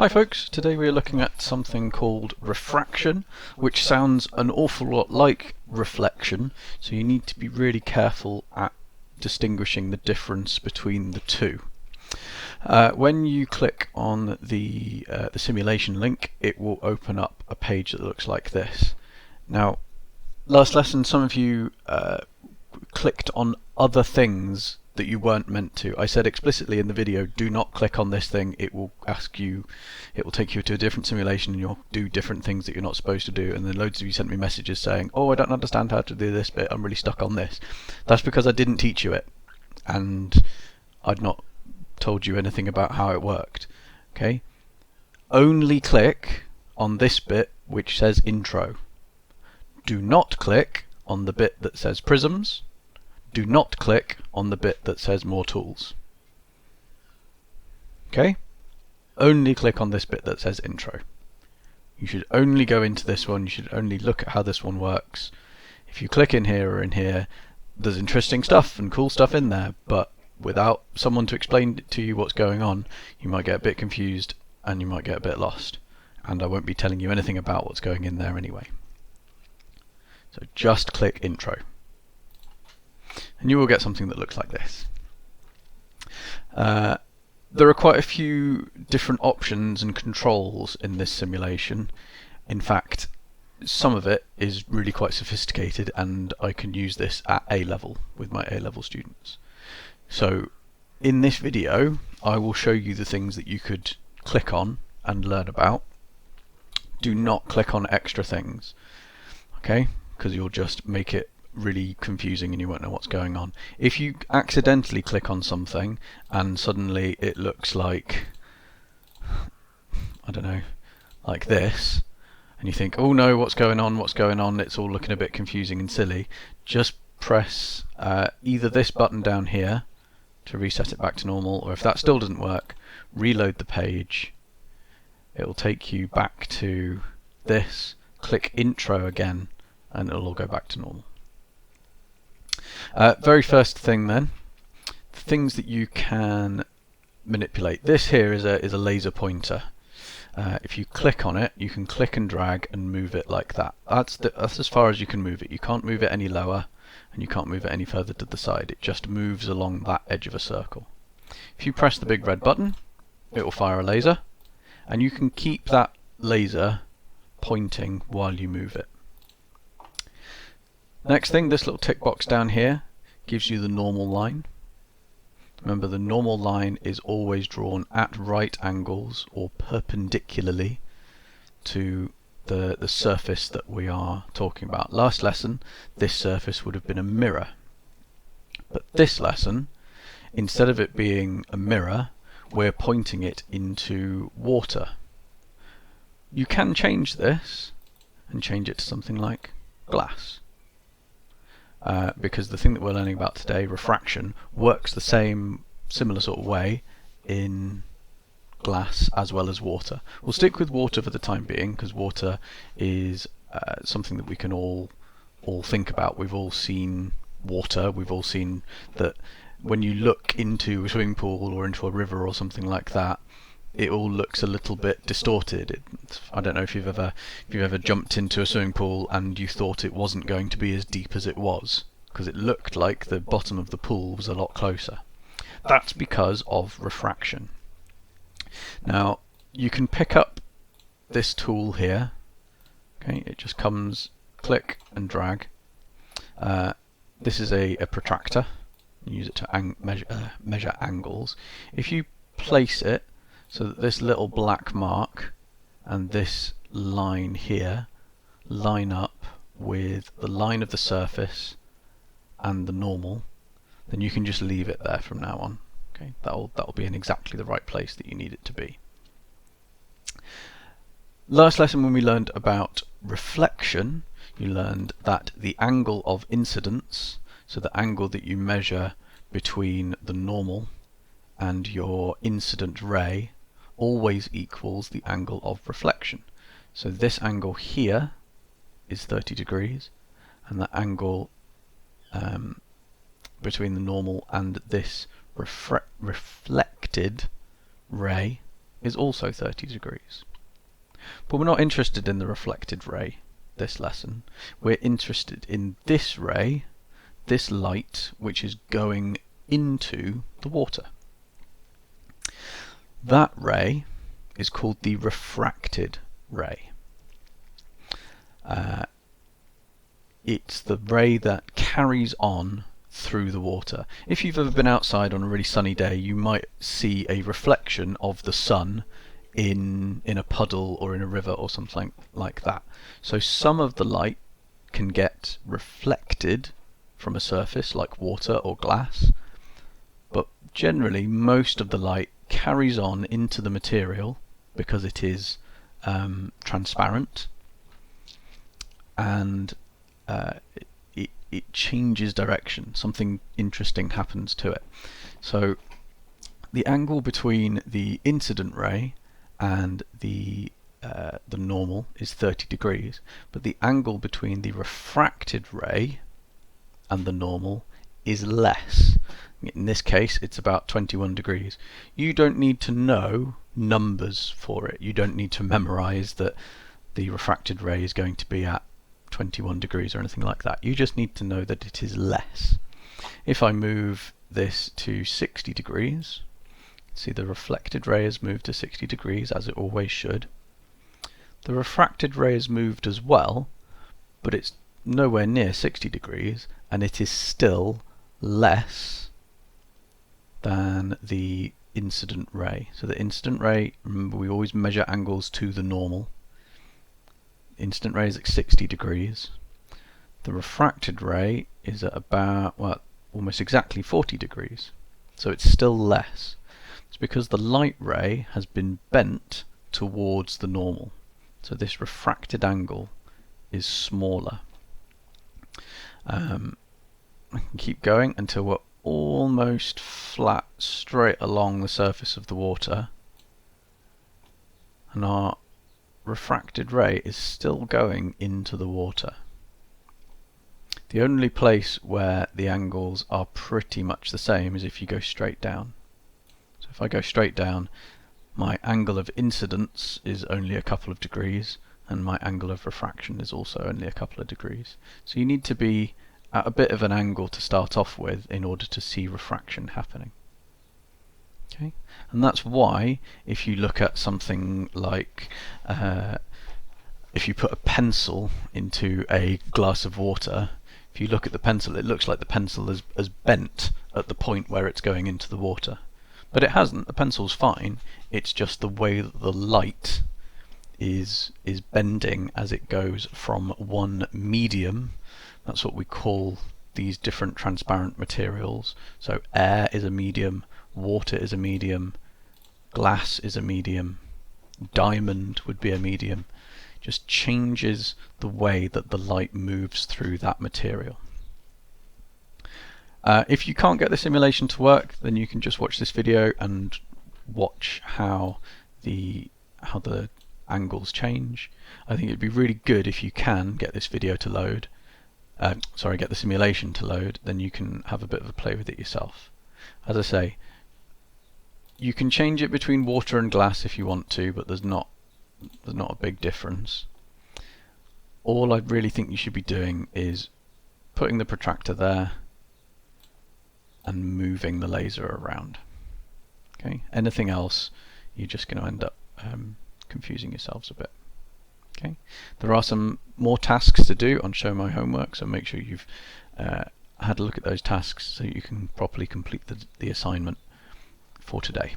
Hi folks, today we are looking at something called refraction, which sounds an awful lot like reflection, so you need to be really careful at distinguishing the difference between the two. When you click on the simulation link, it will open up a page that looks like this. Now, last lesson some of you clicked on other things that you weren't meant to. I said explicitly in the video, do not click on this thing, it will take you to a different simulation and you'll do different things that you're not supposed to do, and then loads of you sent me messages saying, oh, I don't understand how to do this bit, I'm really stuck on this. That's because I didn't teach you it, and I'd not told you anything about how it worked. Okay? Only click on this bit which says intro. Do not click on the bit that says prisms. Do not click on the bit that says more tools. Okay? Only click on this bit that says intro. You should only go into this one, you should only look at how this one works. If you click in here or in here, there's interesting stuff and cool stuff in there, but without someone to explain to you what's going on, you might get a bit confused and you might get a bit lost. And I won't be telling you anything about what's going in there anyway. So just click intro. And you will get something that looks like this. There are quite a few different options and controls in this simulation. In fact, some of it is really quite sophisticated, and I can use this at A level with my A level students. So in this video I will show you the things that you could click on and learn about. Do not click on extra things, okay? Because you'll just make it really confusing and you won't know what's going on. If you accidentally click on something and suddenly it looks like, I don't know, like this, and you think, oh no, what's going on, it's all looking a bit confusing and silly, just press either this button down here to reset it back to normal, or if that still doesn't work, reload the page. It will take you back to this, click intro again, and it'll all go back to normal. Very first thing then, things that you can manipulate. This here is a laser pointer. If you click on it, you can click and drag and move it like that. That's as far as you can move it. You can't move it any lower, and you can't move it any further to the side. It just moves along that edge of a circle. If you press the big red button, it will fire a laser, and you can keep that laser pointing while you move it. Next thing, this little tick box down here gives you the normal line. Remember, the normal line is always drawn at right angles or perpendicularly to the surface that we are talking about. Last lesson, this surface would have been a mirror. But this lesson, instead of it being a mirror, we're pointing it into water. You can change this and change it to something like glass. Because the thing that we're learning about today, refraction, works the similar sort of way in glass as well as water. We'll stick with water for the time being, because water is something that we can all think about. We've all seen water, we've all seen that when you look into a swimming pool or into a river or something like that, it all looks a little bit distorted. I don't know if you've ever jumped into a swimming pool and you thought it wasn't going to be as deep as it was, because it looked like the bottom of the pool was a lot closer. That's because of refraction. Now, you can pick up this tool here. Okay, it just comes, click and drag. This is a protractor. You use it to measure angles. If you place it so that this little black mark and this line here line up with the line of the surface and the normal, then you can just leave it there from now on. Okay, that'll be in exactly the right place that you need it to be. Last lesson, when we learned about reflection, you learned that the angle of incidence, so the angle that you measure between the normal and your incident ray, always equals the angle of reflection. So this angle here is 30 degrees, and the angle between the normal and this reflected ray is also 30 degrees. But we're not interested in the reflected ray this lesson. We're interested in this ray, this light, which is going into the water. That ray is called the refracted ray. It's the ray that carries on through the water. If you've ever been outside on a really sunny day, you might see a reflection of the sun in a puddle or in a river or something like that. So some of the light can get reflected from a surface like water or glass, but generally most of the light carries on into the material because it is transparent, and it changes direction. Something interesting happens to it. So the angle between the incident ray and the normal is 30 degrees, but the angle between the refracted ray and the normal is less. In this case, it's about 21 degrees. You don't need to know numbers for it. You don't need to memorize that the refracted ray is going to be at 21 degrees or anything like that. You just need to know that it is less. If I move this to 60 degrees, see the reflected ray has moved to 60 degrees, as it always should. The refracted ray has moved as well, but it's nowhere near 60 degrees, and it is still less than the incident ray. So the incident ray, remember, we always measure angles to the normal. Incident ray is at 60 degrees. The refracted ray is at about, well, almost exactly 40 degrees. So it's still less. It's because the light ray has been bent towards the normal. So this refracted angle is smaller. I can keep going until we're almost flat straight along the surface of the water, and our refracted ray is still going into the water. The only place where the angles are pretty much the same is if you go straight down. So if I go straight down, my angle of incidence is only a couple of degrees, and my angle of refraction is also only a couple of degrees. So you need to be at a bit of an angle to start off with in order to see refraction happening. Okay, and that's why if you look at something like if you put a pencil into a glass of water, if you look at the pencil, it looks like the pencil has bent at the point where it's going into the water. But it hasn't. The pencil's fine. It's just the way that the light is bending as it goes from one medium. That's what we call these different transparent materials. So air is a medium, water is a medium, glass is a medium, diamond would be a medium. Just changes the way that the light moves through that material. If you can't get the simulation to work, then you can just watch this video and watch how the angles change. I think it'd be really good if you can get this video to load. Get the simulation to load, then you can have a bit of a play with it yourself. As I say, you can change it between water and glass if you want to, but there's not a big difference. All I really think you should be doing is putting the protractor there and moving the laser around. Okay, anything else, you're just going to end up confusing yourselves a bit. Okay, there are some more tasks to do on Show My Homework, so make sure you've had a look at those tasks so you can properly complete the assignment for today.